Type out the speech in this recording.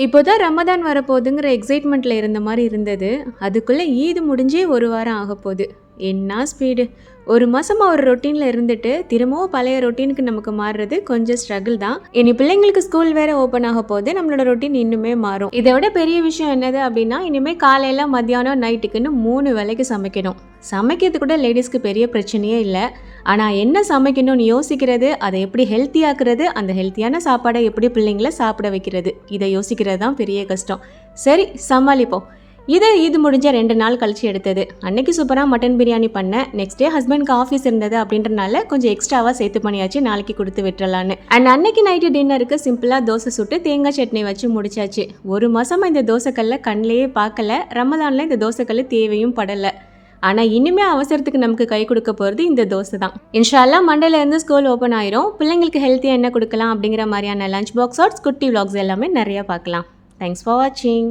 இப்போ தான் ரமதான் வரப்போகுதுங்கிற எக்ஸைட்மெண்ட்டில் இருந்த மாதிரி இருந்தது. அதுக்குள்ளே ஈது முடிஞ்சே ஒரு வாரம் ஆகப்போகுது. என்ன ஸ்பீடு! ஒரு மாதமாக ஒரு ரொட்டீனில் இருந்துட்டு திரும்பவும் பழைய ரொட்டீனுக்கு நமக்கு மாறுறது கொஞ்சம் ஸ்ட்ரகிள் தான். இனி பிள்ளைங்களுக்கு ஸ்கூல் வேறு ஓப்பன் ஆக போது நம்மளோட ரொட்டீன் இன்னுமே மாறும். இதை விட பெரிய விஷயம் என்னது அப்படின்னா, இனிமேல் காலையில் மத்தியானம் நைட்டுக்குன்னு 3 வேளைக்கு சமைக்கணும். சமைக்கிறது கூட லேடிஸ்க்கு பெரிய பிரச்சனையே இல்லை. ஆனால் என்ன சமைக்கணும்னு யோசிக்கிறது, அதை எப்படி ஹெல்த்தியாக்குறது, அந்த ஹெல்த்தியான சாப்பாடை எப்படி பிள்ளைங்களை சாப்பிட வைக்கிறது, இதை யோசிக்கிறது தான் பெரிய கஷ்டம். சரி, சமாளிப்போம். இது முடிஞ்ச 2 நாள் கழிச்சு எடுத்தது. அன்னைக்கு சூப்பராக மட்டன் பிரியாணி பண்ணேன். நெக்ஸ்ட் டே ஹஸ்பண்ட்க்கு ஆஃபீஸ் இருந்தது அப்படின்றனால கொஞ்சம் எக்ஸ்ட்ராவாக சேர்த்து பண்ணியாச்சு, நாளைக்கு கொடுத்து விட்டுறலான்னு. அண்ட் அன்னைக்கு நைட்டு டின்னருக்கு சிம்பிளாக தோசை சுட்டு தேங்காய் சட்னி வச்சு முடிச்சாச்சு. ஒரு மாதமாக இந்த தோசைக்கல்லை கண்ணிலேயே பார்க்கல. ரமதானில் இந்த தோசைக்கல் தேவையும் படலை. ஆனால் இனிமேல் அவசரத்துக்கு நமக்கு கை கொடுக்க போகிறது இந்த தோசை தான். இன்ஷா அல்லாஹ் மண்டேலேருந்து ஸ்கூல் ஓப்பன் ஆயிரும். பிள்ளைங்களுக்கு ஹெல்த்தியாக என்ன கொடுக்கலாம் அப்படிங்கிற மாதிரியான லஞ்ச் பாக்ஸ் ஆர்ட்ஸ் குட்டி விளாக்ஸ் எல்லாமே நிறையா பார்க்கலாம். தேங்க்ஸ் ஃபார் வாட்சிங்.